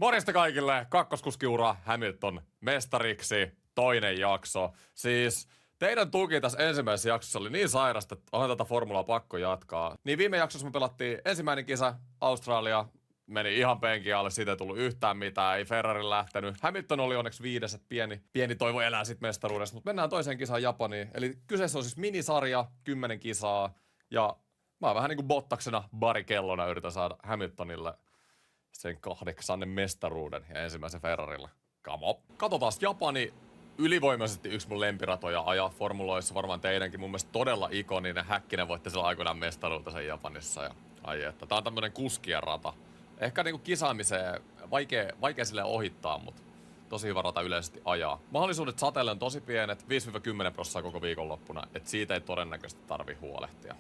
Morjesta kaikille! Kakkoskuskiura Hamilton mestariksi, toinen jakso. Siis teidän tuki tässä ensimmäisessä jaksossa oli niin sairasta, että onhan tätä formulaa pakko jatkaa. Niin viime jaksossa me pelattiin ensimmäinen kisa, Australia. Meni ihan penkin alle, siitä ei tullut yhtään mitään, ei Ferrari lähtenyt. Hamilton oli onneksi viides, että pieni toivo elää sit mestaruudessa. Mutta mennään toiseen kisaan Japaniin. Eli kyseessä on siis minisarja, 10 kisaa. Ja mä oon vähän niin kuin Bottaksena barikellona yritän saada Hamiltonille sen 8. mestaruuden ja ensimmäisen Ferrarilla. Kamo. Katsotaan Japani. Ylivoimaisesti yksi mun lempiratoja ajaa formuloissa, varmaan teidänkin. Mun mielestä todella ikoninen. Häkkinen voitte sillä aikoinaan mestaruutta sen Japanissa. Ja ai että, tää on tämmönen kuskien rata. Ehkä niinku kisaamiseen vaikea sille ohittaa, mutta tosi hyvä rata yleisesti ajaa. Mahdollisuudet sateelle on tosi pienet, 5-10% koko viikonloppuna, et siitä ei todennäköisesti tarvi huolehtia.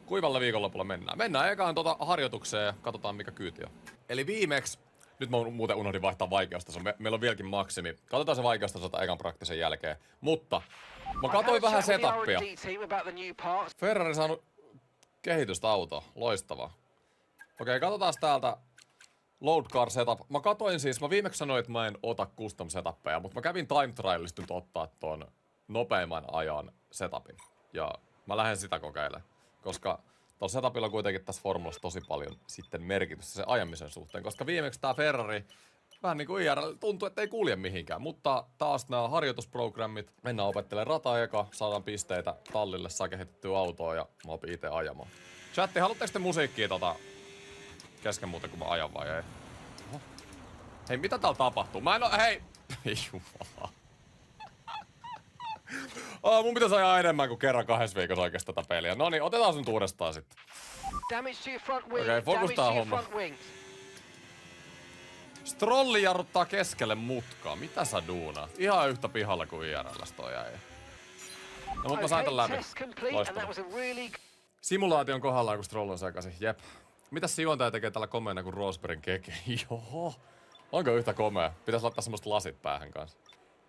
Kuivalla viikonlopulla mennään. Mennään ekaan harjoitukseen ja katsotaan mikä kyyti on. Eli viimeksi, nyt mä muuten unohdin vaihtaa vaikeustason, meillä on vieläkin maksimi. Katsotaan se vaikeustaso ekan praktisen jälkeen. Mutta mä katsoin vähän setupia. Ferrari saanut kehitystä autoa, loistavaa. Okei, katsotaan täältä load car setup. Mä katoin siis, mä viimeksi sanoin, että mä en ota custom setuppeja, mutta mä kävin time trialista nyt ottaa ton nopeimman ajan setupin. Ja mä lähden sitä kokeilemaan, koska tuolla setupilla on kuitenkin tässä formulassa tosi paljon sitten merkitystä sen ajamisen suhteen, koska viimeksi tää Ferrari vähän niin kuin IRL tuntuu, että ei kulje mihinkään, mutta taas nämä harjoitusprogrammit, mennään opettelemaan rataa eka, saadaan pisteitä tallille, saa kehitettyä autoa ja mä opin itse ajamaan. Chatti, haluatteko te musiikkia kesken muuten, kun mä ajan vai ei? Oho. Hei, mitä täällä tapahtuu? Mä en oo... Hei! Ei jumala. Mun pitäisi ajaa enemmän kuin kerran 2 viikossa oikeesti tätä peliä. Noniin, otetaan se nyt uudestaan sitten. Okei, fokus tää homma. Strolli jarruttaa keskelle mutkaa. Mitä sä duunaat? Ihan yhtä pihalla kuin IRL:ssä toi äijä. No mut mä sain tän läpi. Loistavaa. Simulaation kohdallaan, kun Stroll on sekaisin. Jep. Mitäs se juontaja tekee tällä komeena kuin Rosebergin keke? Joo. Onko yhtä komea? Pitäis laittaa semmoset lasit päähän kanssa.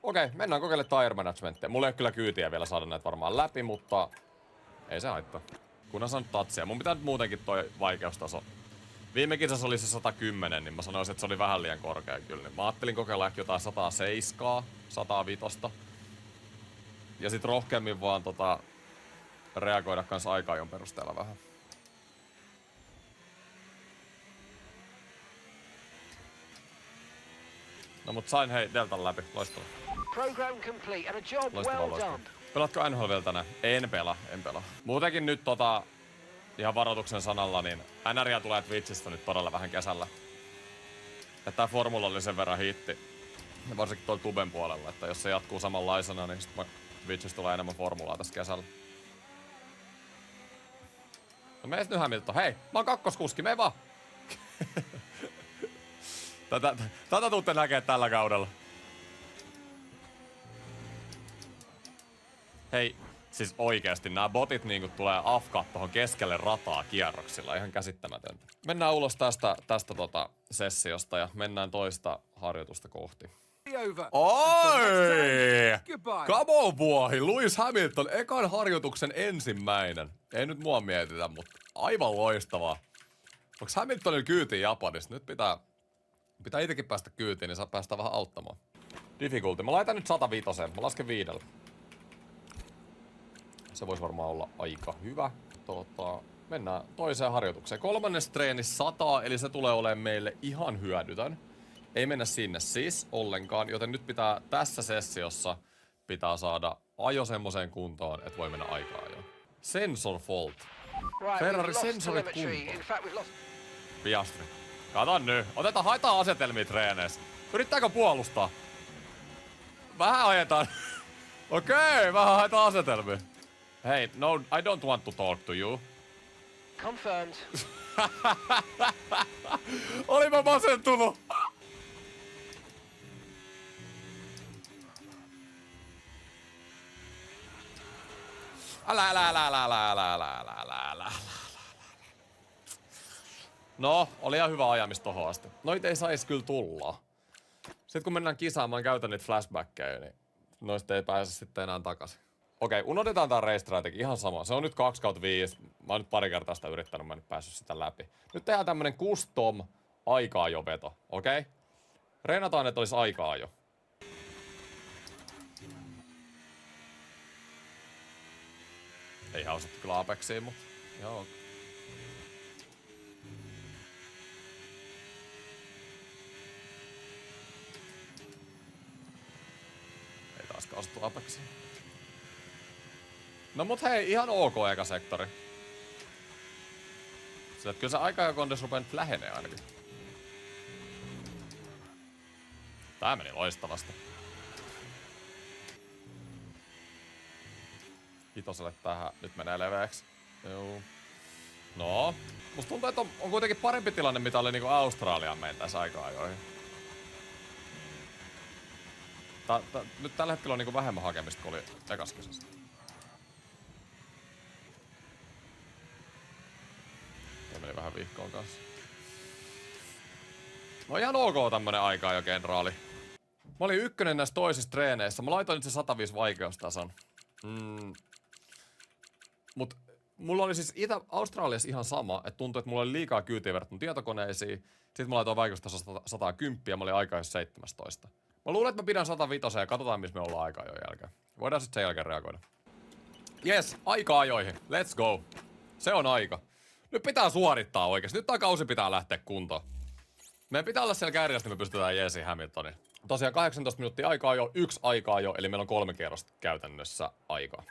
Okei, mennään kokeilemaan tire managementtia. Mulla ei oo kyllä kyytiä vielä saada näitä varmaan läpi, mutta ei se haittaa. Kunhan saanut tatsia. Mun pitää nyt muutenkin toi vaikeustaso. Viime kisassa oli se 110, niin mä sanoisin, että se oli vähän liian korkea kyllä. Niin mä ajattelin kokeilla ehkä jotain 107, 105. Ja sit rohkeammin vaan reagoida kans aika-ajon perusteella vähän. No mut sain hei Deltan läpi, loistavaa. Program complete and a job Loistavaa, well done. Pelatko NHL vielä tänään? En pelaa. Muutenkin nyt ihan varoituksen sanalla, niin NRiä tulee Twitchistä nyt todella vähän kesällä. Että tää formula oli sen verran hitti. Ja varsinkin tuolla tuben puolella, että jos se jatkuu samanlaisena, niin sit Twitchistä tulee enemmän formulaa tässä kesällä. No mees nyt Hamilton. Hei, mä oon kakkoskuski, mene vaan! Tätä tuutte näkee tällä kaudella. Hei, siis oikeesti nämä botit niinku tulee afkaa tohon keskelle rataa kierroksilla. Ihan käsittämätöntä. Mennään ulos tästä sessiosta ja mennään toista harjoitusta kohti. Oi! Come on, vuohi! Lewis Hamilton, ekan harjoituksen ensimmäinen. Ei nyt mua mietitä, mutta aivan loistavaa. Onks Hamiltonilla kyytiin Japanissa? Nyt pitää itekin päästä kyytiin, niin saa päästä vähän auttamaan. Difficulty. Mä laitan nyt 105. Mä lasken 5. Se voisi varmaan olla aika hyvä. Mennään toiseen harjoitukseen. 3. treeni 100, eli se tulee olemaan meille ihan hyödytön. Ei mennä sinne siis ollenkaan, joten nyt pitää tässä sessiossa saada ajo semmoseen kuntoon, että voi mennä aikaa ajoon. Sensor fault. Ferrari sensorit kuntoon. Piastri. Kato nyt. Haetaan asetelmia treeneissä. Yrittääkö puolustaa? Vähän ajetaan. Okei, vähän haetaan asetelmia. Hey, no, I don't want to talk to you. Confirmed. Olipa masentunut. Älä. No, oli ihan hyvä ajamista tohon asti. Noita ei sais kyllä tulla. Sitten kun mennään kisaan, mä käytän niitä flashbackkejä, niin noista ei pääse sitten enää takaisin. Okei, unohdetaan tää race strategy ihan sama. Se on nyt 2/5. Mä oon nyt pari kertaa sitä yrittänyt, mä en nyt päässyt sitä läpi. Nyt tehdään tämmönen custom aikaa jo veto, okei? Reenataan, että olisi aikaa jo. Ei ihan osattu kyllä Apexiin, mutta joo. Ei taaskaan osattu Apexiin. No mut hei, ihan ok eka sektori. Sillä kyllä se aika-ajokondes rupeaa nyt lähenee ainakin. Tää meni loistavasti. Vitoselle tähän nyt menee leveäksi. Joo. No, musta tuntuu, että on kuitenkin parempi tilanne, mitä oli niinku Australiaan mentäessä aika-ajoihin. Nyt tällä hetkellä on niinku vähemmän hakemista kuin oli ekas kesästä. Tämä meni vähän vihkoon kanssa. No ihan ok tämmönen aikaa jo kenraali. Mä olin ykkönen näissä toisissa treeneissä. Mä laitoin nyt se 105 vaikeustason. Mut mulla oli siis Australiassa ihan sama, että tuntui, että mulla oli liikaa kyytiä verrattuna tietokoneisiin. Sitten mä laitoin vaikeustason 110 ja mä olin aikaa 17. Mä luulen, että mä pidän 105 ja katsotaan, missä me ollaan aikaa jo jälkeen. Voidaan sitten sen jälkeen reagoida. Yes, aika ajoihin. Let's go. Se on aika. Nyt pitää suorittaa oikeesti. Nyt tää kausi pitää lähteä kuntoon. Meidän pitää olla siellä kärjessä, niin me pystytään jeesiin Hamiltonin. Tosiaan 18 minuuttia aikaa jo, 1 aikaa jo, eli meillä on 3 kierrosta käytännössä aikaa.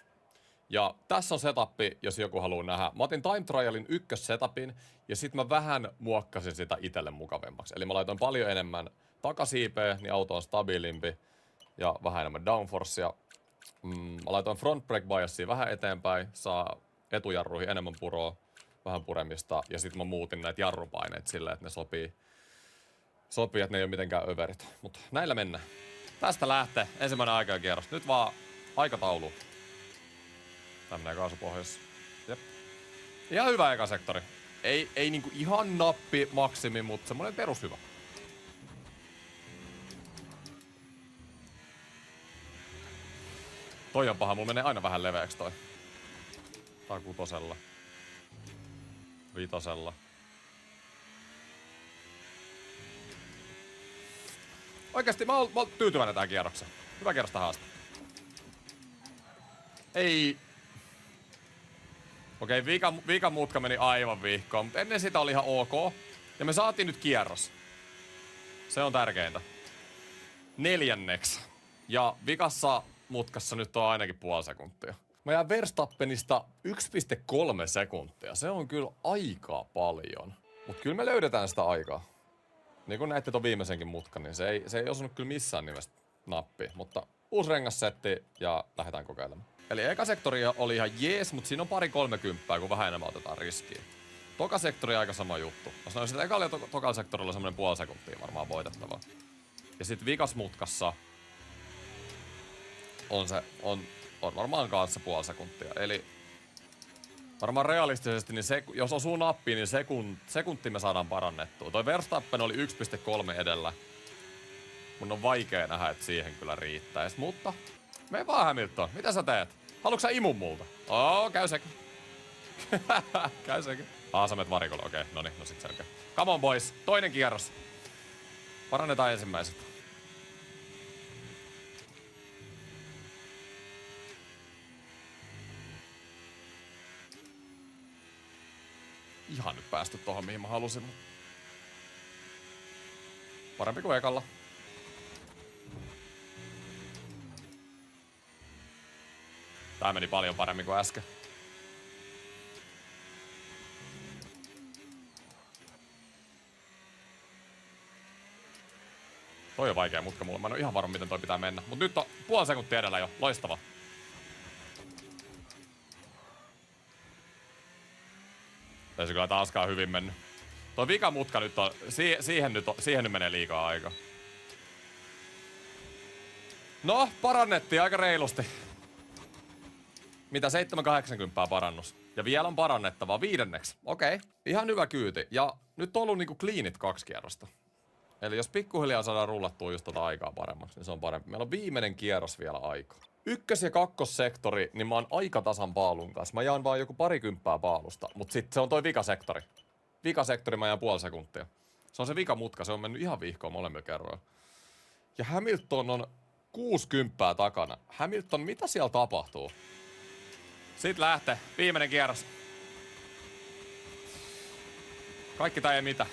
Ja tässä on setappi, jos joku haluaa nähdä. Mä otin time trialin ykkössetapin, ja sit mä vähän muokkasin sitä itelle mukavemmaksi. Eli mä laitoin paljon enemmän takasiipeä, niin auto on stabiilimpi, ja vähän enemmän downforcea. Mä laitoin front brake biasia vähän eteenpäin, saa etujarruihin enemmän puroa, vähän puremista, ja sit mä muutin näitä jarrupaineita silleen, että ne sopii, että ne ei ole mitenkään överit. Mut näillä mennään. Tästä lähtee ensimmäinen aikakierros. Nyt vaan aikataulu. Tää menee kaasupohjassa. Jep. Ihan hyvä eka sektori. Ei niinku ihan nappi maksimi, mutta semmonen perushyvä. Toi on paha, mulla menee aina vähän leveäksi toi. Tää 6. 5. Oikeesti mä oon tyytyväinen tähän kierrokseen. Hyvä kierros tähän asti. Ei. Okei, viikan mutka meni aivan vihkoon, mutta ennen sitä oli ihan ok. Ja me saatiin nyt kierros. Se on tärkeintä. 4. Ja vikassa mutkassa nyt on ainakin puoli sekuntia. Mä jään Verstappenista 1,3 sekuntia. Se on kyllä aika paljon. Mut kyllä me löydetään sitä aikaa. Niin kun näitte ton viimeisenkin mutkan, niin se ei osunut kyllä missään nimessä nappiin. Mutta uusi rengassetti ja lähdetään kokeilemaan. Eli eka sektori oli ihan jees, mutta siinä on 2-30, kun vähän enemmän otetaan riskiä. Toka sektori aika sama juttu. Mä sanoisin, että ekalla ja tokalla sektorilla semmonen puoli sekuntia varmaan voitettavaa. Ja sit vikas mutkassa on varmaan kanssa puoli sekuntia. Eli varmaan realistisesti, niin jos osuu nappiin, niin sekunti me saadaan parannettua. Toi Verstappen oli 1,3 edellä. Mun on vaikea nähdä, että siihen kyllä riittäis. Mutta mene vaan Hamilton. Mitä sä teet? Haluatko sä imun multa? Käy sekin. Käy sekin. Sä menet varikolle. Okei, noniin, no sit selkeä. Come on boys, toinen kierros. Parannetaan ensimmäiset. Ihan nyt päästy tohon, mihin mä halusin. Parempi kuin ekalla. Tää meni paljon paremmin kuin äsken. Toi on vaikea mutka mulle. Mä en oo ihan varma, miten toi pitää mennä. Mut nyt on puoli sekuntia edellä jo. Loistava. Ei se kyllä taaskaan hyvin mennyt. Toi vikamutka nyt on... Siihen nyt menee liikaa aikaa. No, parannettiin aika reilusti. Mitä 780 parannus. Ja vielä on parannettavaa 5. Okei. Ihan hyvä kyyti. Ja nyt on ollut niinku cleanit 2 kierrosta. Eli jos pikkuhiljaa saadaan rullattua just tota aikaa paremmaksi, niin se on parempi. Meillä on viimeinen kierros vielä aikaa. 1- ja 2-sektori, niin mä oon aika tasan paalun kanssa. Mä jaan vaan joku 20 paalusta, mut sit se on toi vikasektori. Vikasektori mä jään puoli sekuntia. Se on se vikamutka, se on mennyt ihan vihkoon molemmilla kerroilla. Ja Hamilton on 60 takana. Hamilton, mitä siellä tapahtuu? Sitten lähtee. Viimeinen kierros. Kaikki tai ei mitä.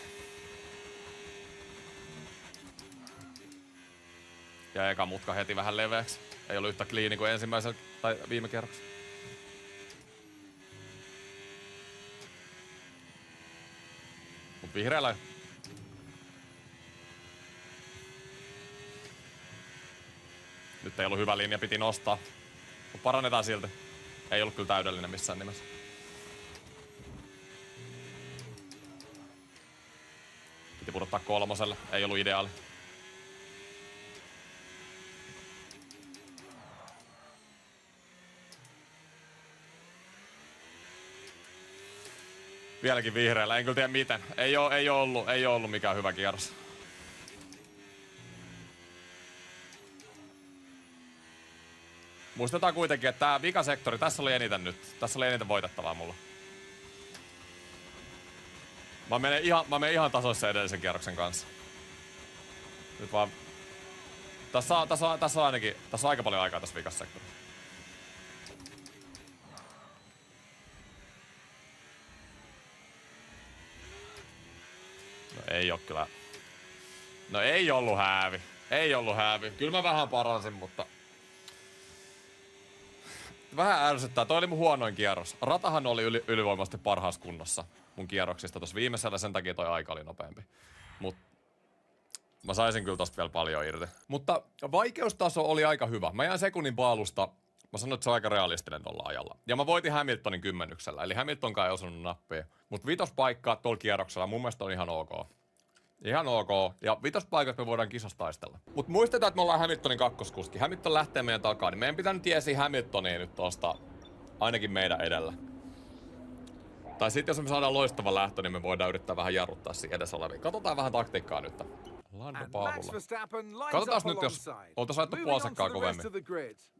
Ja eka mutka heti vähän leveäksi. Ei ollut yhtä kliini kuin ensimmäisellä tai viime kierroksella. Mut vihreällä. Nyt ei ollut hyvä linja, piti nostaa. Mut parannetaan silti. Ei ollut kyllä täydellinen missään nimessä. Piti pudottaa kolmoselle, ei ollut ideaali. Vieläkin vihreällä, en kyllä tiedä miten. Ei oo ollut mikään hyvä kierros. Muistetaan kuitenkin, että tää vikasektori, tässä oli eniten nyt. Tässä oli eniten voitettavaa mulla. Mä menen ihan tasoissa edellisen kierroksen kanssa. Nyt vaan... Tässä on ainakin... Tässä on aika paljon aikaa tässä vikasektorissa. No ei oo kyllä... No ei ollut häävi. Ei ollut häävi. Kyllä mä vähän paransin, mutta... Vähän ärsyttää. Toi oli mun huonoin kierros. Ratahan oli ylivoimaisesti parhaassa kunnossa mun kierroksista tossa viimeisellä, sen takia toi aika oli nopeampi. Mut mä saisin kyllä tosta vielä paljon irti. Mutta vaikeustaso oli aika hyvä. Mä jäin sekunnin paalusta. Mä sanoin, että se on aika realistinen tolla ajalla. Ja mä voitin Hamiltonin 10. Eli Hamiltonkaan ei osunut nappia. Mut vitospaikka tuolla kierroksella mun mielestä on ihan ok. Ihan ok. Ja vitospaikat me voidaan kisassa taistella. Mut muistetaan, että me ollaan Hamiltonin kakkoskuski. Hamilton lähtee meidän takaa, niin meidän pitää nyt jeesiä Hamiltonia nyt tosta ainakin meidän edellä. Tai sitten jos me saadaan loistava lähtö, niin me voidaan yrittää vähän jarruttaa siinä edessä olevia. Katsotaan vähän taktiikkaa nyt. Lando Paavulla. Katsotaan nyt, jos oltais laittu puoli sekkaa kovemmin.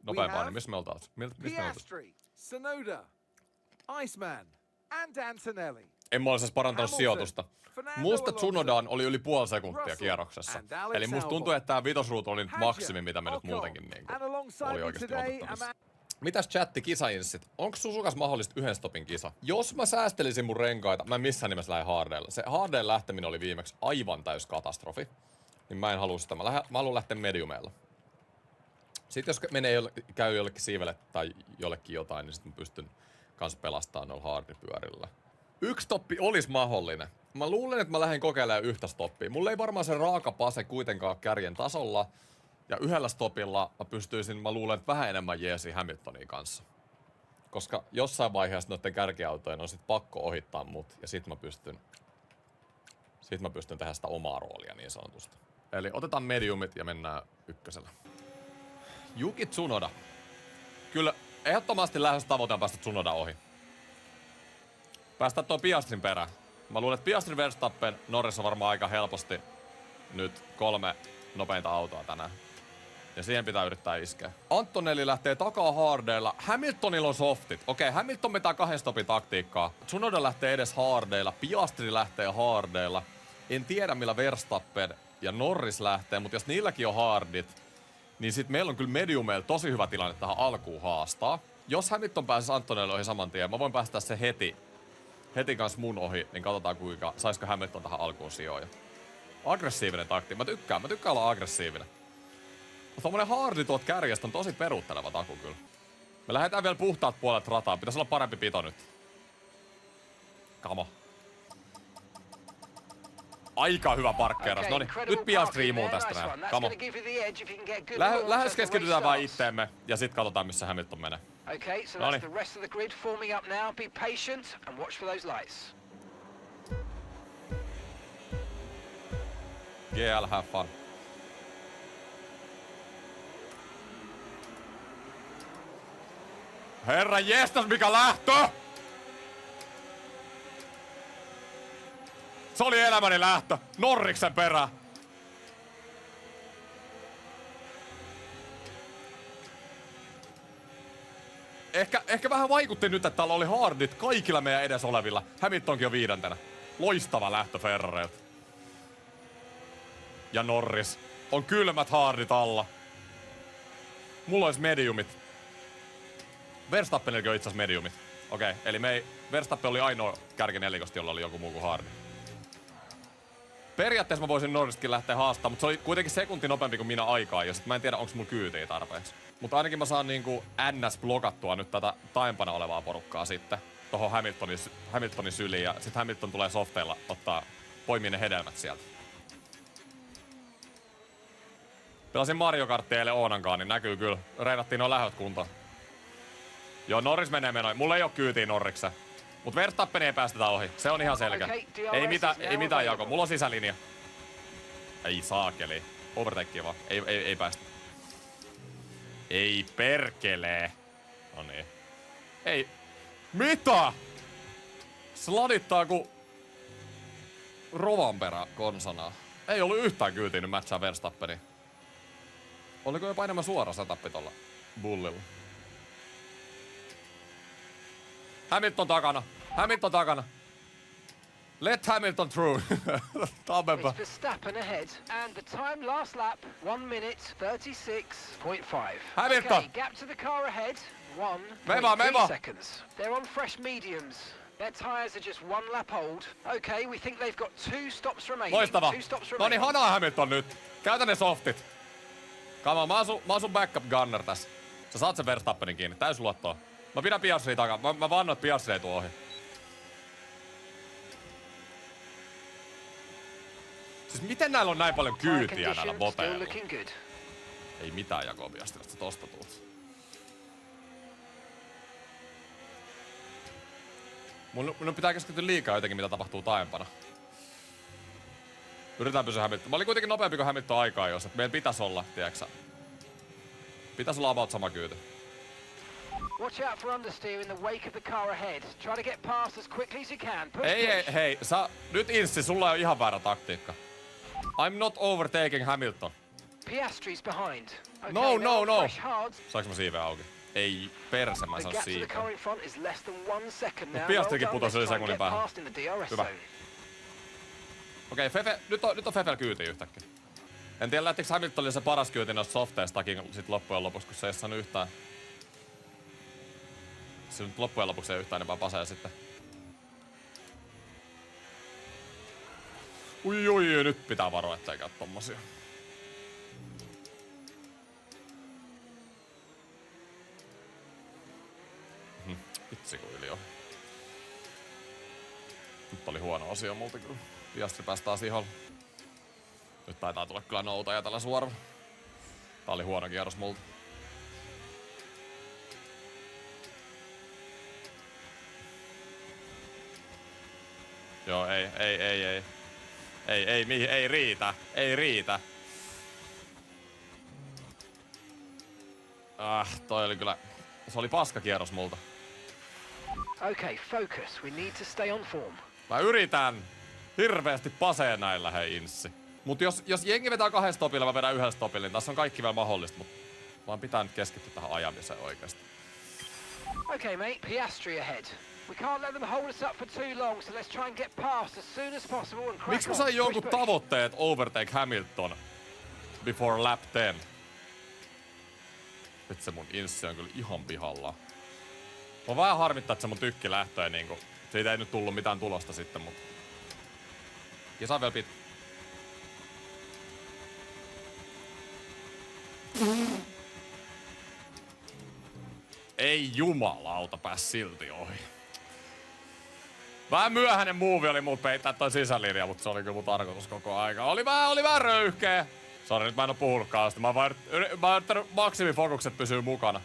Nopeampaa, niin missä me oltais? Piastri, Tsunoda, Iceman and Antonelli. En mä olisi parantanut sijoitusta. Musta Tsunodaan oli yli puoli sekuntia kierroksessa. Eli musta tuntuu, että tää vitosruutu oli nyt maksimi, mitä me nyt muutenkin niinku oli oikeesti otettavissa. Mitäs chatti, kisainssit? Onko Susukas mahdollista yhden stopin kisa? Jos mä säästelisin mun renkaita, mä en missään nimessä lähde hardeilla. Se hardeen lähteminen oli viimeksi aivan täys katastrofi. Niin mä en halua sitä. Mä haluan lähteä mediumeilla. Sitten jos käy jollekin siivelle tai jollekin jotain, niin sit mä pystyn kans pelastamaan noilla hardipyörillä. Yksi stoppi olisi mahdollinen. Mä luulen, että mä lähden kokeilemaan yhtä stoppia. Mulla ei varmaan se raaka pase kuitenkaan ole kärjen tasolla. Ja yhdellä stopilla mä luulen, että vähän enemmän jeesiä Hamiltonin kanssa. Koska jossain vaiheessa noiden kärkiautojen on sit pakko ohittaa mut. Ja sit mä pystyn tehdä sitä omaa roolia niin sanotusti. Eli otetaan mediumit ja mennään ykkösellä. Yuki Tsunoda. Kyllä ehdottomasti lähes tavoite päästä Tsunoda ohi. Päästään tuon Piastrin perään. Mä luulen, että Piastri, Verstappen, Norris on varmaan aika helposti nyt 3 nopeinta autoa tänään. Ja siihen pitää yrittää iskeä. Antonelli lähtee takaa hardeilla. Hamiltonilla on softit. Okei, Hamilton vetää 2 stopin taktiikkaa. Tsunoda lähtee edes hardeilla. Piastri lähtee hardeilla. En tiedä millä Verstappen ja Norris lähtee, mutta jos niilläkin on hardit, niin sit meillä on kyllä mediumeilla tosi hyvä tilanne tähän alkuun haastaa. Jos Hamilton pääsisi Antonelli ohi saman tien, mä voin päästä se heti kans mun ohi, niin katsotaan kuinka saisiko Hamilton tähän alkuun sijoja. Aggressiivinen takti. Mä tykkään olla aggressiivinen. Tommonen hardi tuolta kärjestä on tosi peruutteleva taku kyllä. Me lähdetään vielä puhtaat puolet rataa. Pitäis olla parempi pito nyt. Kamo. Aika hyvä parkkeeras. Noniin, nyt Piastri imuu tästä näin. Kamo. Lähes keskitytään vaan itteemme ja sit katsotaan missä Hamilton menee. Okay, so that's the rest of the grid forming up now. Be patient and watch for those lights. GL, have fun. Herra jestas, mikä lähtö! Se oli elämäni lähtö. Norriksen perä. Ehkä vähän vaikutti nyt, että täällä oli hardit kaikilla meidän edes olevilla. Hamiltonkin on 5. Loistava lähtö Ferrareilta. ja Norris on kylmät haardit alla. Mulla olisi mediumit. Verstappenilla on itse asiassa mediumit. Okei, eli Verstappen oli ainoa kärkinelikosta, jolla oli joku muu kuin hardi. Periaatteessa mä voisin Norristakin lähteä haastamaan, mutta se oli kuitenkin sekunti nopeampi kuin minä aikaa, ja sit mä en tiedä, onko mulla kyytiä tarpeeksi. Mutta ainakin mä saan niinku NS blokattua nyt tätä taempana olevaa porukkaa sitten tohon Hamiltonin syliin, ja sit Hamilton tulee softeilla poimii ne hedelmät sieltä. Pelasin Mario Karttia eilen Oonankaan, niin näkyy kyllä. Reinattiin noin lähöt kuntoon. Joo, Norris menee menoin. Mulla ei oo kyytiä Norrikse. Mut Verstappen ei päästetä ohi. Se on ihan selkeä. Ei mitään jako. Mulla on sisälinja. Ei saakeli. Overtakea vaan. Ei päästä. Ei perkelee. No niin. Ei. Mitä? Sladittaa ku Rovanperä konsanaa. Ei ollut yhtään kyytiä nyt matchaa Verstappeni. Oliko jopa enemmän suora setappi tolla bullilla? Hamilton takana. Let Hamilton through. Tammenpä. It's Verstappen ahead, and the time last lap 1 minute 36.5. Hamilton. Okay, gap to the car ahead 1.3 seconds. They're on fresh mediums. Their tyres are just 1 lap old. Okay, we think they've got 2 stops remaining. Loistavaa. 2 stops No niin, remaining. hanaa Hamilton nyt. Käytä ne softit. Kama, mä oon sun backup gunner tässä. Sä saat sen Verstappenin kiinni, täysluottoa. Mä pidän Piastria takaa. Mä vannon, että Piastri ei tuu ohi. Siis miten näillä on näin paljon Tyre kyytiä näillä condition still boteilla? looking good. Ei mitään jakoa Piastrista, sä tosta tuut. Mun pitää keskittyä liikaa jotenkin, mitä tapahtuu taempana. Yritetään pysyä Hamilton. Mä olin kuitenkin nopeampi kuin Hamilton aikaa jos, että meillä pitäis olla, tiiäksä. Pitäis olla about sama kyyti. Watch out for understeer in the wake of the car ahead. Try to get past as quickly as you can. Push, Hei, nyt Inssi, sulla on ihan väärä taktiikka. I'm not overtaking Hamilton. Piastri's behind. Okay, No. they're on fresh hards. Saanko mä siiveä auki? Ei perse, mä The saan gap to the siiveä. car in front is less than 1 second now. Piastrikin Well done, putosi yli let's try and sekunnin get päähän. past in the DRS Hyvä. zone. Okei, Fefe, nyt on Fefel kyyti yhtäkkiä. En tiedä, lähtikö Hamiltonille se paras kyyti noista softeistakin sit loppujen lopuksi, kun se ei saanut yhtään. Se nyt loppujen lopuksi ei yhtään enempää pasee sitten. Ui, nyt pitää varoa, ettei käy tommosia. Vitsi kun yli on. Nyt oli huono osio multa kyllä. Piastri pääsi taas iholle. Nyt taitaa tulla kyllä noutaja tällä suoralla. Tää oli huono kierros multa. Joo, ei riitä. Toi oli kyllä, se oli paska kierros multa. Okay, focus. We need to stay on form. Mä yritän hirveästi pasee näillä, hei Inssi. Mut jos jengi vetää 2 stopilla, mä vedän 1 stopilla, niin tässä on kaikki vielä mahdollista, mut vaan pitää nyt keskittyä tähän ajamiseen oikeesti. Okay, mate, Piastri ahead. We can't let them hold us up for too long, so let's try and get past as soon as possible and crack Miksi mä on. sain jonkun Push, push. tavoitteet overtake Hamilton before lap 10? Nyt se mun Inssi on kyllä ihan pihalla. Mä vähän harmittaa, että se mun tykki lähtöi niinku. Siitä ei nyt tullut mitään tulosta sitten, mut kisa on vielä pitkä. Ei jumalauta, pääs silti ohi. Vähän myöhäinen muuvi oli muut peittää toi sisälinja, mutta se oli kyllä mun tarkoitus koko aika. Oli vähän röyhkeä. Sori, nyt mä en oo puhunutkaan sitä. Mä oon yrittänyt maksimifokukset pysyy mukana.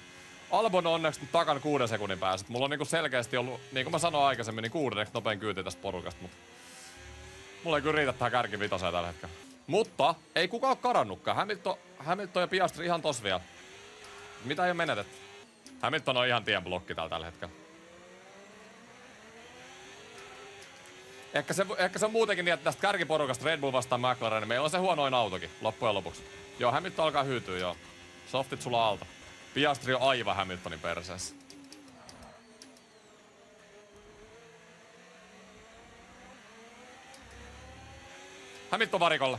Albon on onneksi nyt takan 6 sekunnin päässä. Mulla on niinku selkeästi ollut, niin kuin mä sanoin aikaisemmin, niin 6 nopein kyyti tästä porukasta, mutta mulla ei kyllä riitä tähän kärkivitoseen tällä hetkellä. Mutta ei kukaan oo karannutkaan. Hamilton ja Piastri ihan tos vielä. Mitä ei oo menetetty? Hamilton on ihan tien blokki tällä hetkellä. Ehkä se on muutenkin niin, että tästä kärkiporukasta Red Bull vastaan McLaren, niin meillä on se huonoin autokin loppujen lopuksi. Joo, Hamilton alkaa hyytyä, joo. Softit sulla alta. Piastri on aivan Hamiltonin perseessä. Hamilton varikolla.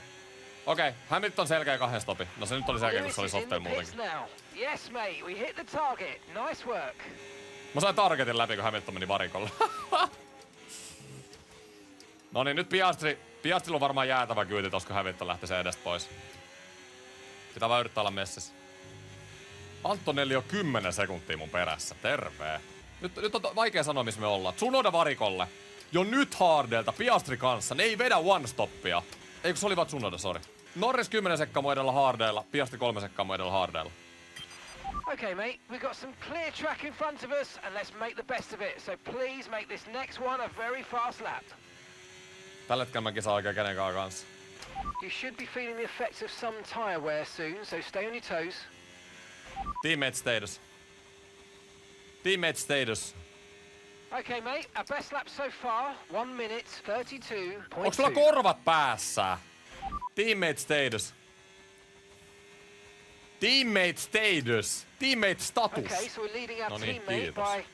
Okei, Hamilton selkeä 2 stopi. No se nyt oli selkeä, kun se oli Lewis is in the softeilla pits muutenkin. now. Yes, mate, we hit the target. Nice work. Mä sain targetin läpi, kun Hamilton meni varikolle. No niin, nyt Piastrilla on varmaan jäätävä kyyti tos, kun Hamilton lähtee sen edestä pois. Pitää vaan yrittää olla messissä. Antonelli on 10 sekuntia mun perässä. Terve. Nyt on vaikea sanoa, missä me ollaan. Tsunoda varikolle. Jo nyt Hardelta, Piastri kanssa. Ne ei vedä one-stoppia. Eikö se oli vaan Tsunoda, sori. Norris 10 sekkaa mun edellä Hardeilla. Piastri 3 sekkaa mun edellä Hardeilla. Okay, mate, we've got some clear track in front of us, and let's make the best of it. So please make this next one a very fast lap. Tällä hetkellä mä kisaan oikein kenenkään kanssa. You should be feeling the effects of some tyre wear soon, so stay on your toes. Teammate status. Teammate status. Okay, mate, our best lap so far, 1 minute 32.2. Onks sulla korvat päässä? Teammate status. Teammate status. Teammate status. Okay, so we're leading our No niin, teammate kiitos. by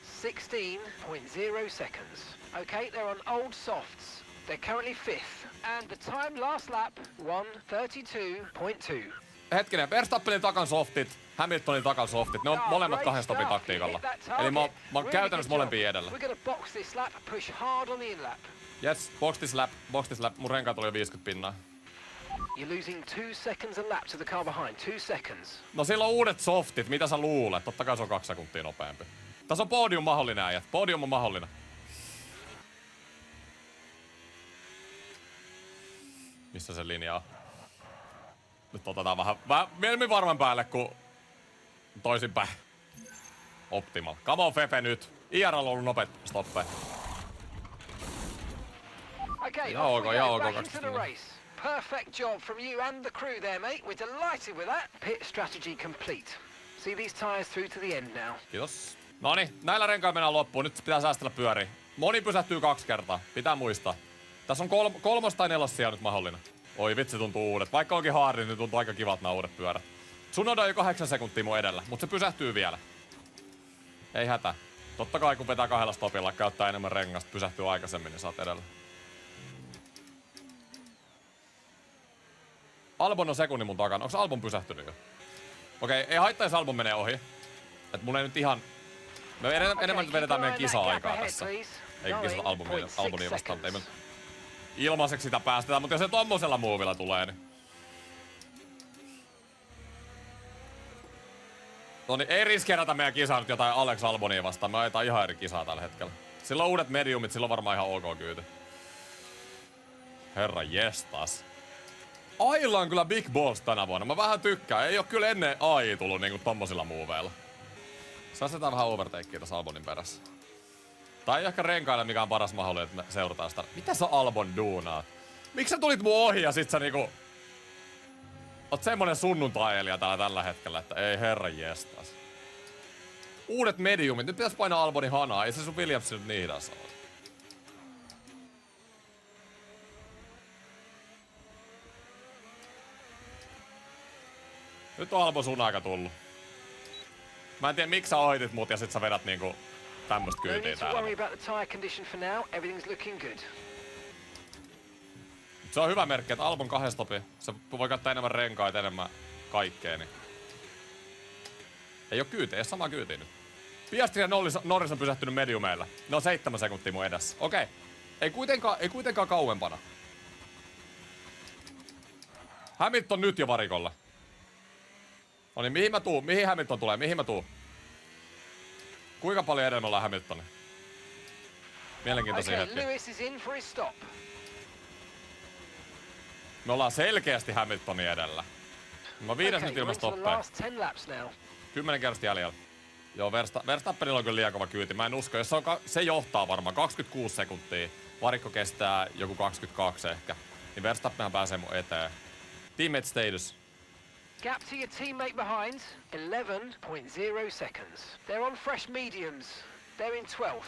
16.0 seconds. Okay, they're on old softs. They're currently 5th, and the time last lap, 1:32.2. Hetkinen, Verstappenin takan softit, Hamiltonin takan softit. Ne on molemmat 2 stopin taktiikalla. Eli mä oon käytännössä molempia edellä. We're gonna box this lap, push hard on the in lap. Yes, box this lap. Mun renkaat oli jo 50 pinnaa. You're losing 2 seconds a lap to the car behind. 2 seconds. No sillä on uudet softit, mitä sä luulet? Totta kai se on 2 sekuntia nopeampi. Tässä on podium mahdollinen, äijät. Podium on mahdollinen. Missä se linja on? Nyt otetaan vähän mieluummin varman päälle kuin toisinpäin. Optimal. Come on, Fefe nyt. IRL on ollut nopeet stoppeja. Okay, Yeah, off we okay, go, yeah, back okay, into the race. Perfect job from you and the crew there, mate. We're delighted with that. Pit strategy complete. See these tyres through to the end now. Kiitos. Noniin, näillä renkailla mennään loppuun. Nyt pitää säästellä pyöriä. Moni pysähtyy 2 kertaa. Pitää muistaa. Tässä on 3 tai 4 sijaa nyt mahdollinen. Oi vitsi, tuntuu uudet. Vaikka onkin hardi, niin tuntuu aika kivat nämä uudet pyörät. Tsunoda on jo 8 sekuntia mun edellä, mutta se pysähtyy vielä. Ei hätä. Totta kai kun vetää 2 stopilla, käyttää enemmän rengasta, pysähtyy aikaisemmin, niin saat edellä. Albon on sekunnin mun takana. Onks Albon pysähtynyt jo? Okei, ei haittaa, jos Albon menee ohi. Et mun ei nyt ihan... Me enemmän nyt vedetään meidän kisa-aikaa tässä. Eikä kisata Albonia vastaan, mutta ei me ilmaiseksi sitä päästetään, mutta jos se tommosella muovilla tulee, niin... Noni, ei riskeerata meidän kisaa nyt jotain Alex Albonia vastaan. Me ajetaan ihan eri kisaa tällä hetkellä. Sillä on uudet mediumit, sillä on varmaan ihan ok kyyti. Herra jestas. Ailla on kyllä big balls tänä vuonna. Mä vähän tykkään. Ei oo kyllä ennen AI tullut niinku tommosilla muuveilla. Säästetään vähän overtakea tässä Albonin perässä. Tai ehkä renkaille, mikä on paras mahdollinen, että me seurataan sitä. Mitä sä Albon duunaat? Miksi sä tulit mun ohi ja sit sä niinku... Oot semmonen sunnuntai-elija täällä tällä hetkellä, että ei herra jestas. Uudet mediumit. Nyt pitäis painaa Albonin hanaa. Ei se sun Williams nyt niin hidas ole. Nyt on Albon sun aika tullut. Mä en tiedä miksi sä ohitit mut ja sit sä vedät niinku tämmöstä No kyytiä need to täällä. worry about the tyre condition for now. Everything's looking good. Se on hyvä merkki, että Albon 2 stopi. Se voi käyttää enemmän renkaita, enemmän kaikkea, niin... Ei oo kyytiä, ei oo samaa kyytiä nyt. Piastri ja Norris on pysähtynyt mediumeilla. Ne on 7 sekuntia mun edessä. Okei. Ei kuitenkaan kauempana. Hamilton nyt jo varikolla. No niin, mihin mä tuun? Mihin Hamilton tulee? Mihin mä tuun? Kuinka paljon edellä me ollaan Hamiltonin? Mielenkiintoisia Okay, hetkiä. Lewis is in for his stop. Me ollaan selkeästi Hamiltonin edellä. Mä 5 Okay, nyt we're ilman into the stoppeja. last 10 laps now. 10 kerrasta jäljellä. Joo, Verstappenilla on kyllä liian kova kyyti. Mä en usko, jos se johtaa varmaan 26 sekuntia. Varikko kestää joku 22 ehkä. Niin Verstappenhan pääsee mun eteen. Teammate status. Gap to your teammate behind, 11.0 seconds. They're on fresh mediums. They're in 12th.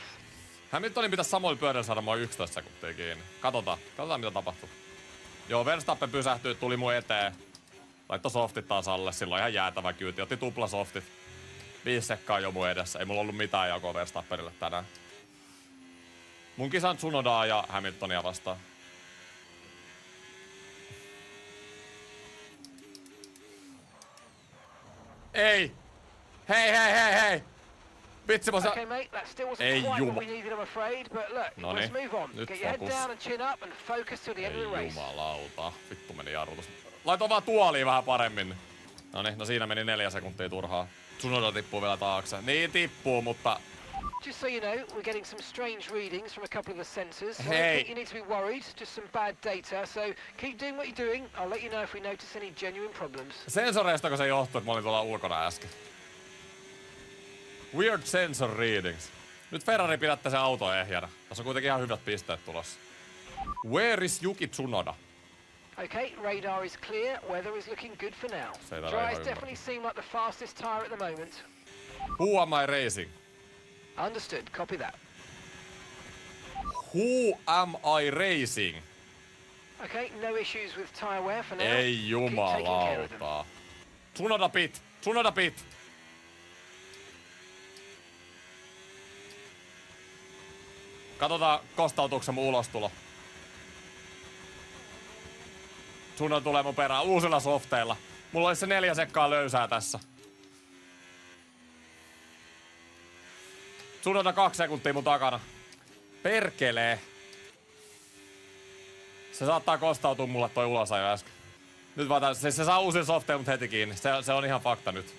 Hamiltonin pitäisi samoilla pyörillä saada mua 11 sekuntia kiinni. Katsotaan mitä tapahtuu. Joo, Verstappen pysähtyi, tuli mun eteen. Laittoi softit taas alle, silloin ihan jäätävä kyyti. Otti tuplasoftit. 5 sekkaa jo mun edessä. Ei mulla ollut mitään jakoa Verstappenille tänään. Mun kisan Tsunodaa ja Hamiltonia vastaan. Ei! Hei! Vitsi, mä Okay, mate, that still wasn't Ei quite juma- what we needed, I'm afraid, but look, Noniin, let's move on. nyt Get your head fokus. down and chin up and focus till the end of the Ei race. jumalauta. Vittu meni jarrutus. Laitoin vaan tuoliin vähän paremmin. Noniin, no siinä meni 4 sekuntia turhaa. Tsunoda tippuu vielä taakse. Niin tippuu, mutta... Just so you know, we're getting some strange readings from a couple of the sensors. So I Hey. don't think you need to be worried, just some bad data. So keep doing what you're doing. I'll let you know if we notice any genuine problems. Sensoreistako se johtuu, että mä olin tuolla ulkona äsken? Weird sensor readings. Nyt Ferrari pidätte se auto ehjänä. Tässä on kuitenkin ihan hyvät pisteet tulossa. Where is Yuki Tsunoda? Okay, radar is clear. Weather is looking good for now. Say that Dry's I definitely seem like the fastest tyre at the moment. Who am I racing? Understood. Copy that. Who am I racing? Okay, no issues with tyre wear for now. Ei Keep taking care of them. jumalauta. Tsunoda pit! Katsotaan kostautuksen mun ulostulo. Tsunoda tulee mun perään uusilla softeilla. Mulla olisi se 4 sekkaa löysää tässä. Tsunoda 2 sekuntia mun takana. Perkelee. Se saattaa kostautua mulle toi ulosajo äsken. Nyt vaan se saa uusin softeja mut heti kiinni. Se on ihan fakta nyt.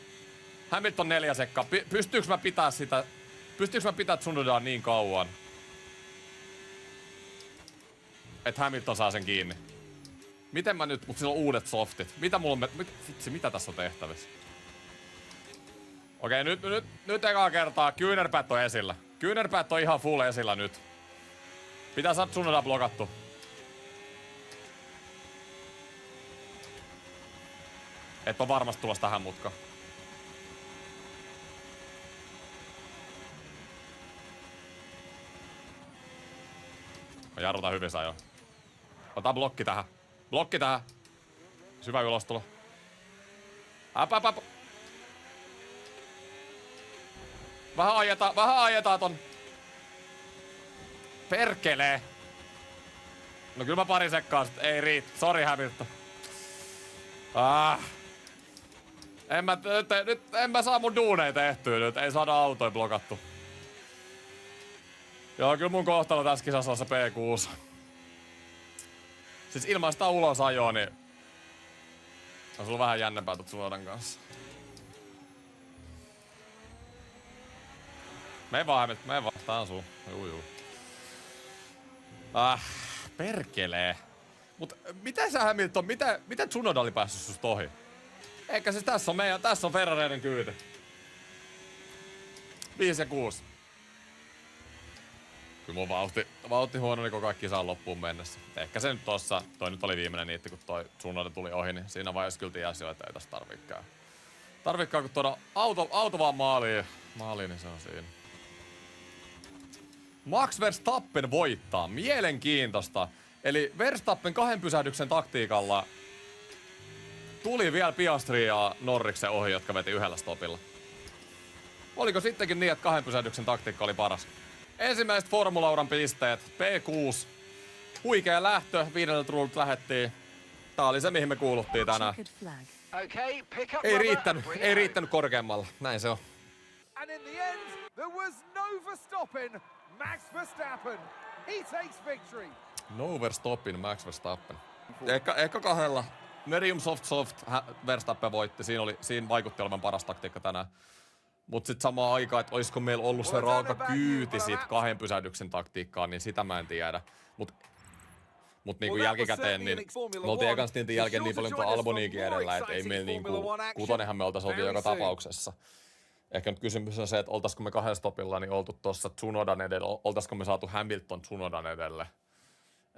Hamilton 4 sekkaa. Pystyykö mä pitää Tsunodaa niin kauan? Että Hamilton saa sen kiinni. Miten mä nyt, mut sillä on uudet softit. Mitä tässä on tehtävissä? Okei, nyt ekaa kertaa kyynärpäät on esillä. Kyynärpäät on ihan full esillä nyt. Pitää saada Tsunoda blokattu. Et on varmasti tulossa tähän mutkaan. Mä jarrutan hyvissä ajoin. Ota blokki tähän. Blokki tähän. Syvä ylostulo. Äp. Vähän ajetaan ton. Perkelee. No kyllä mä pari sekkaa sit. Ei riitä. Sori Hamilton. En mä saa mun duuneja tehtyä nyt. Ei saada autoja blokattu. Joo, kyllä mun kohtalo tässä kisassa on se P6. Siis ilman sitä ulosajoa, niin... On sulla vähän jännempää tuot Tsunodan kanssa. Mene vaan. Tää on sun. Juu. Perkelee. Mut miten sä Hamilton, miten Tsunoda oli päässyt susta ohi? Eikä siis tässä on Ferrareiden kyyti. 5 ja 6. Kyllä mun vauhti huono, niin koko kaikki saa loppuun mennessä. Ehkä se nyt tossa, toi nyt oli viimeinen niitti, kun toi Tsunoda tuli ohi, niin siinä vaiheessa kyllä tiesi jo, että ei tästä tarvikaan, kun tuoda auto vaan maaliin, niin se on siinä. Max Verstappen voittaa. Mielenkiintoista. Eli Verstappen 2 pysähdyksen taktiikalla tuli vielä Piastri ja Norriksen ohi, jotka veti 1 stopilla. Oliko sittenkin niin, että 2 pysähdyksen taktiikka oli paras? Ensimmäiset formulauran pisteet. P6. Huikea lähtö. 5. rulta lähettiin. Tää oli se, mihin me kuuluttiin tänään. Okay, pick up Ei riittänyt korkeammalla. Näin se on. And in the end, there was no Verstappen. Max Verstappen. He takes victory. No Verstappen, Max Verstappen. Ehkä 2. Medium soft Verstappen voitti. Siinä vaikutti olevan paras taktiikka tänään. Mut sit samaan aikaan, että olisiko meillä ollut se raaka kyyti sit 2 pysähdyksen taktiikkaan, niin sitä mä en tiedä. Mut niinku jälkikäteen, niin me oltiin ekan stintin jälkeen niin paljon kuin Alboniinkin edellä, että ei meillä niinku 6:nhan me oltais oltu joka tapauksessa. Ehkä nyt kysymys on se, että oltaisiko me 2 stopilla niin oltu tossa Tsunodan edellä, oltaisiko me saatu Hamilton Tsunodan edelle.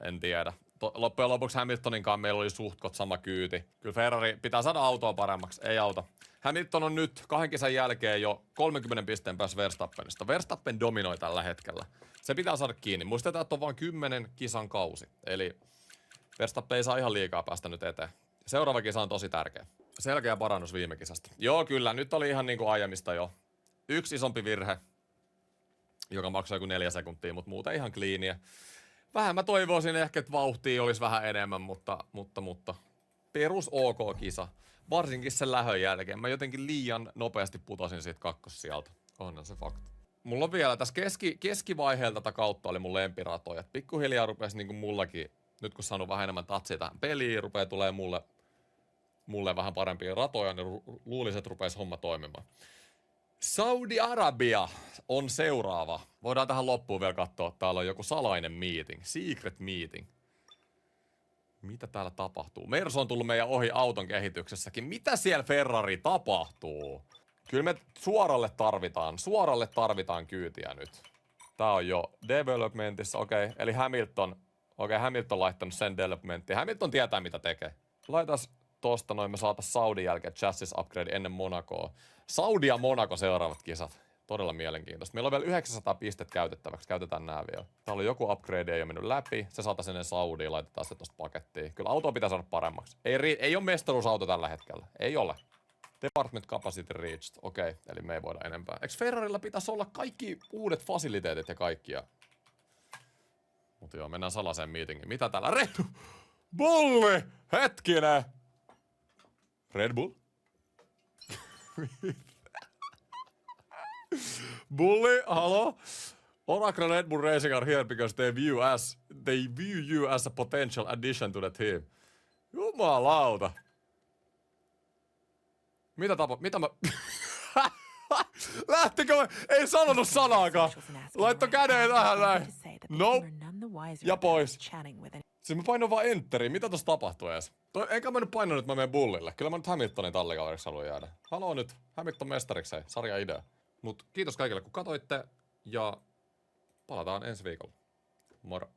En tiedä. Loppujen lopuksi Hamiltoninkaan meillä oli suhtkot sama kyyti. Kyllä Ferrari pitää saada autoa paremmaksi, ei auta. Hamilton on nyt 2 kisan jälkeen jo 30 pisteen päässä Verstappenista. Verstappen dominoi tällä hetkellä. Se pitää saada kiinni. Muistetaan, että on vain 10 kisan kausi. Eli Verstappen ei saa ihan liikaa päästä nyt eteen. Seuraava kisa on tosi tärkeä. Selkeä parannus viime kisasta. Joo, kyllä. Nyt oli ihan niin kuin aiemmista jo. 1 isompi virhe, joka maksoi joku 4 sekuntia, mutta muuten ihan kliiniä. Vähän mä toivoisin ehkä, että vauhtia olisi vähän enemmän, mutta perus OK kisa. Varsinkin sen lähön jälkeen. Mä jotenkin liian nopeasti putosin siitä kakkossijalta. Onhan se fakta. Mulla on vielä tässä keskivaiheelta tätä kautta oli mun lempiratoja. Pikkuhiljaa rupesi niinku mullakin, nyt kun saanut vähän enemmän tatsia tähän peliin, rupeaa tulee mulle vähän parempia ratoja, niin luulisin, että rupeisi homma toimimaan. Saudi-Arabia on seuraava. Voidaan tähän loppuun vielä katsoa. Täällä on joku salainen meeting. Secret meeting. Mitä täällä tapahtuu? Mersu on tullut meidän ohi auton kehityksessäkin. Mitä siellä Ferrari tapahtuu? Kyllä me suoralle tarvitaan kyytiä nyt. Tää on jo developmentissa, okei. Eli Hamilton laittanut sen developmenttiin. Hamilton tietää mitä tekee. Laitas tosta noin, me saatais Saudin jälkeen chassis upgrade ennen Monacoa. Saudi ja Monaco seuraavat kisat. Todella mielenkiintoista. Meillä on vielä 900 pistettä käytettäväksi. Käytetään nää vielä. Täällä on joku upgrade, ei ole mennyt läpi. Se saataisiin ennen Saudia, laitetaan se tosta pakettiin. Kyllä autoa pitää saada paremmaksi. Ei ole mestaruusauto tällä hetkellä. Ei ole. Department capacity reached. Okei, eli me ei voida enempää. Eikö Ferrarilla pitäisi olla kaikki uudet fasiliteetit ja kaikkia? Mutta joo, mennään salaseen meetingiin. Mitä täällä? Red Bulli! Hetkinen! Red Bull? Bully, hello? Oracle Red Bull Racing are here because they view you as a potential addition to the team. Jumalauta. Mitä mä... Lähtikö? Ei sanonut sanaakaan. Laitto käden tähän näin. Nope. Ja pois. Siis mä painoin vaan enteriin. Mitä tossa tapahtuu edes? Eikä mä nyt painanut, että mä menen Bullille. Kyllä mä nyt Hamiltonin tallikaveriksi haluan jäädä. Haloo nyt. Hamilton mestariksi, hei. Sarja idea. Mut kiitos kaikille kun katoitte. Ja palataan ensi viikolla. Moro.